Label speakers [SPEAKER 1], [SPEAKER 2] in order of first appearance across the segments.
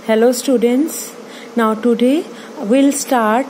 [SPEAKER 1] Hello students, now today we'll start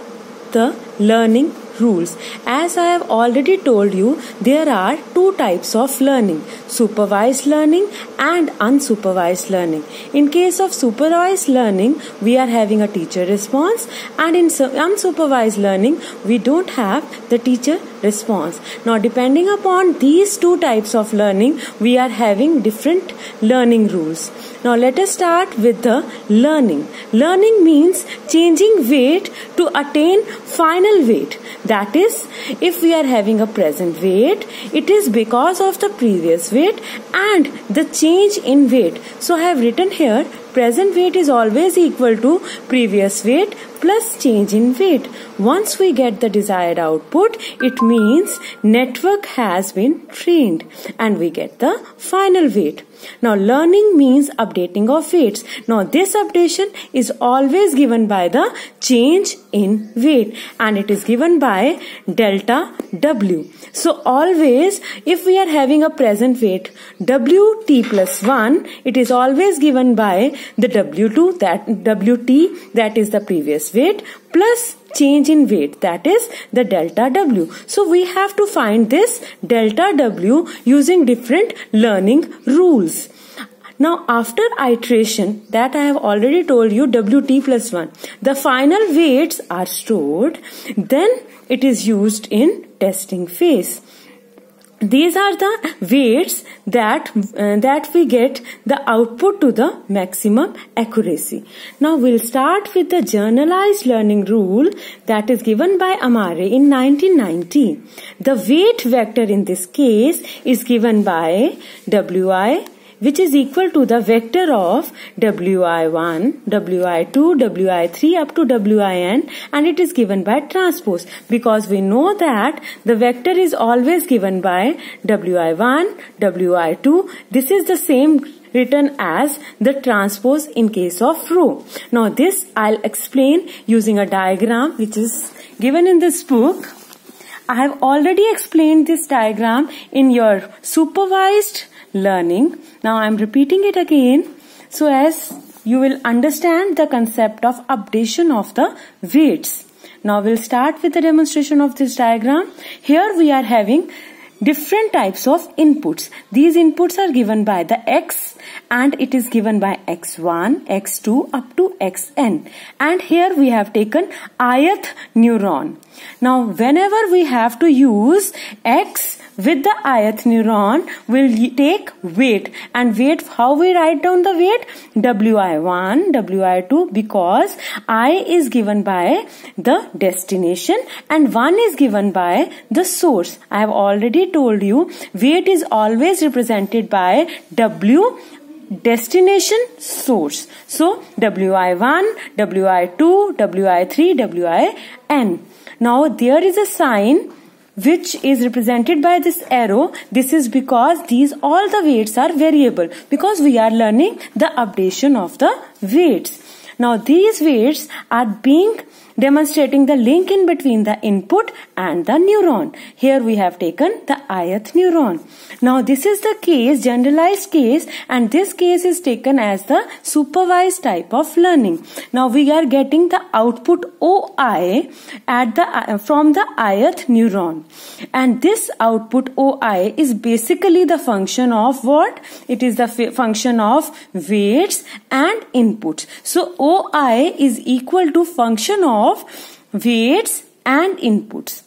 [SPEAKER 1] the learning rules. As I have already told you, there are two types of learning, supervised learning and unsupervised learning. In case of supervised learning, we are having a teacher response, and in unsupervised learning, we don't have the teacher response. Now depending upon these two types of learning, we are having different learning rules. Now let us start with the learning. Learning means changing weight to attain final weight. That is, if we are having a present weight, it is because of the previous weight and the change in weight. So I have written here, present weight is always equal to previous weight plus change in weight. Once we get the desired output, it means network has been trained and we get the final weight. Now learning means updating of weights. Now this updation is always given by the change in weight and it is given by delta W. So always if we are having a present weight WT plus 1, it is always given by the W2, that WT, that is the previous weight, plus change in weight, that is the delta W. So we have to find this delta W using different learning rules. Now after iteration, that I have already told you, WT plus 1, the final weights are stored, then it is used in testing phase. These are the weights that we get the output to the maximum accuracy. Now we'll start with the generalized learning rule that is given by Amare in 1990. The weight vector in this case is given by Wi, which is equal to the vector of Wi1, Wi2, Wi3 up to Win, and it is given by transpose, because we know that the vector is always given by Wi1, Wi2. This is the same written as the transpose in case of row. Now this I'll explain using a diagram which is given in this book. I have already explained this diagram in your supervised learning. Now I am repeating it again so as you will understand the concept of updation of the weights. Now we'll start with the demonstration of this diagram. Here we are having different types of inputs. These inputs are given by the X and it is given by X1, X2 up to Xn. And here we have taken ith neuron. Now whenever we have to use X with the ith neuron, we'll take weight. And weight, how we write down the weight? Wi1, Wi2, because I is given by the destination and 1 is given by the source. I have already told you, weight is always represented by W, destination, source. So Wi1, Wi2, Wi3, Win. Now there is a sign which is represented by this arrow. This is because all the weights are variable, because we are learning the updation of the weights. Now these weights are being demonstrating the link in between the input and the neuron. Here we have taken the ith neuron. Now this is the case, generalized case, and this case is taken as the supervised type of learning. Now we are getting the output OI from the ith neuron. And this output OI is basically the function of what? It is the function of weights and inputs. So OI is equal to function of weights and inputs.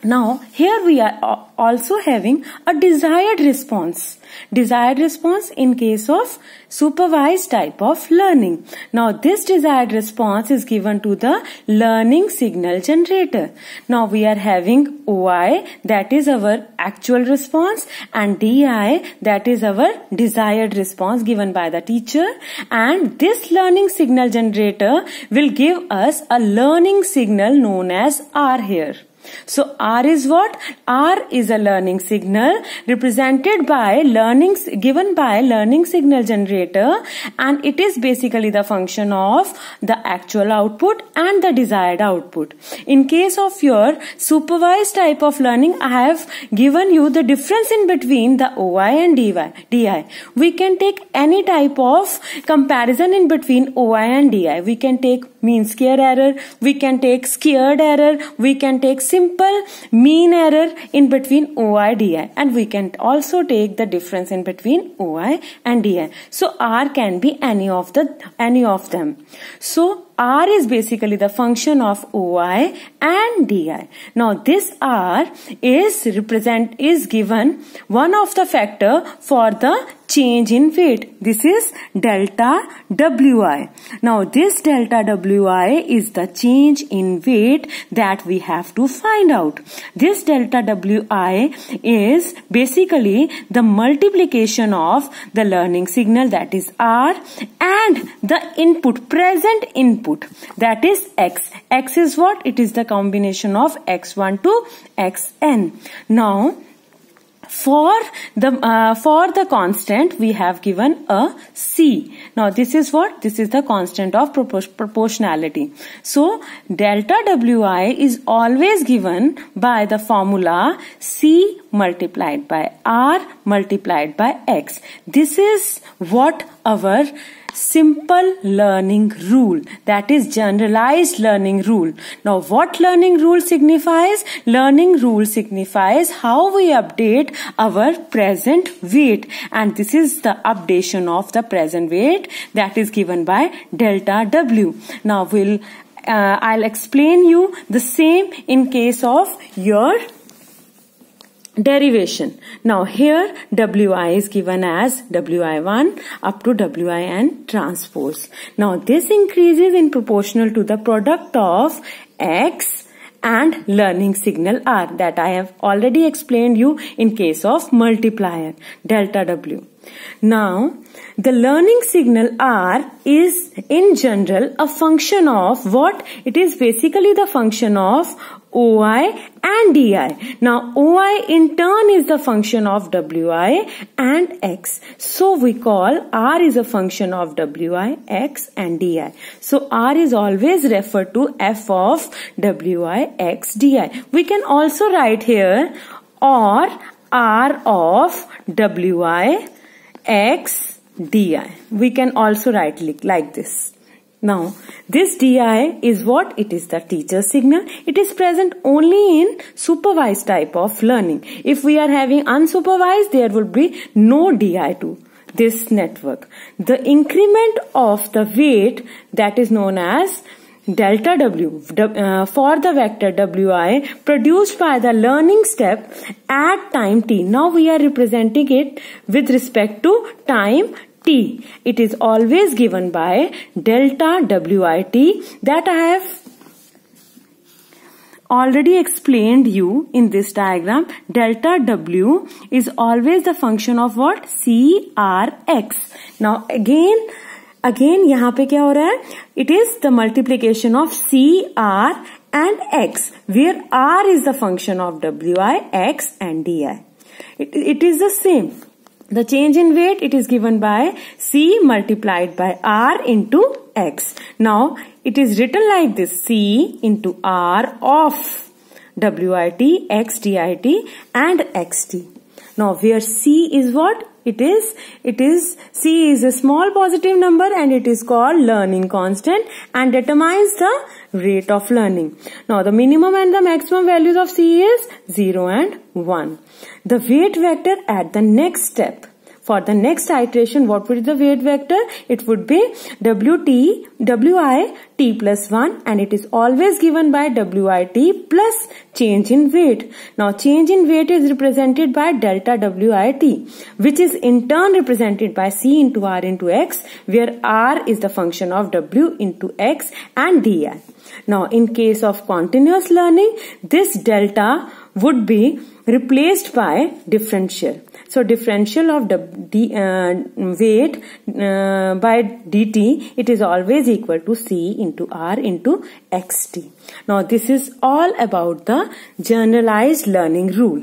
[SPEAKER 1] Now here we are also having a desired response. Desired response in case of supervised type of learning. Now this desired response is given to the learning signal generator. Now we are having OI, that is our actual response, and DI, that is our desired response given by the teacher, and this learning signal generator will give us a learning signal known as R here. So R is what? R is a learning signal represented by given by learning signal generator, and it is basically the function of the actual output and the desired output. In case of your supervised type of learning, I have given you the difference in between the OI and DI. We can take any type of comparison in between OI and DI. We can take mean square error, we can take squared error, we can take simple mean error in between OI DI, and we can also take the difference in between OI and DI. So R can be any of them. So R is basically the function of OI and DI. Now this R is given one of the factor for the change in weight. This is delta Wi. Now this delta Wi is the change in weight that we have to find out. This delta Wi is basically the multiplication of the learning signal, that is R, and the present input, that is X. X is what? It is the combination of X1 to Xn. Now for the constant we have given a C. Now this is what? This is the constant of proportionality. So delta Wi is always given by the formula C multiplied by R multiplied by X. This is what our simple learning rule, that is generalized learning rule. Now what learning rule signifies? Learning rule signifies how we update our present weight, and this is the updation of the present weight that is given by delta W. Now I'll explain you the same in case of your derivation. Now here Wi is given as Wi1 up to Win transpose. Now this increases in proportional to the product of X and learning signal R, that I have already explained you in case of multiplier delta W. Now the learning signal R is in general a function of what? It is basically the function of OI and DI. Now OI in turn is the function of Wi and X. So we call R is a function of Wi, X and DI. So R is always referred to F of Wi, X, DI. We can also write here or R of Wi, X, DI. We can also write like this. Now this DI is what? It is the teacher signal. It is present only in supervised type of learning. If we are having unsupervised, there will be no DI to this network. The increment of the weight, that is known as delta W for the vector Wi produced by the learning step at time t. Now we are representing it with respect to time t. It is always given by delta Wit, that I have already explained you in this diagram. Delta W is always the function of what? CRX. Now again यहाँ पे क्या हो रहा है? It is the multiplication of CR and X, where R is the function of Wi, X and DI. It is the same. The change in weight, it is given by C multiplied by R into X. Now it is written like this: C into R of Wit, X, Dit and Xt. Now where C is what? It is C is a small positive number and it is called learning constant and determines the rate of learning. Now the minimum and the maximum values of C is 0 and 1. The weight vector at the next step. For the next iteration, what would be the weight vector? It would be Wi t plus 1, and it is always given by Wit plus change in weight. Now change in weight is represented by delta Wit, which is in turn represented by C into R into X, where R is the function of W into X and Di. Now in case of continuous learning, this delta would be replaced by differential. So differential of weight by dt, it is always equal to C into R into xt. Now this is all about the generalized learning rule.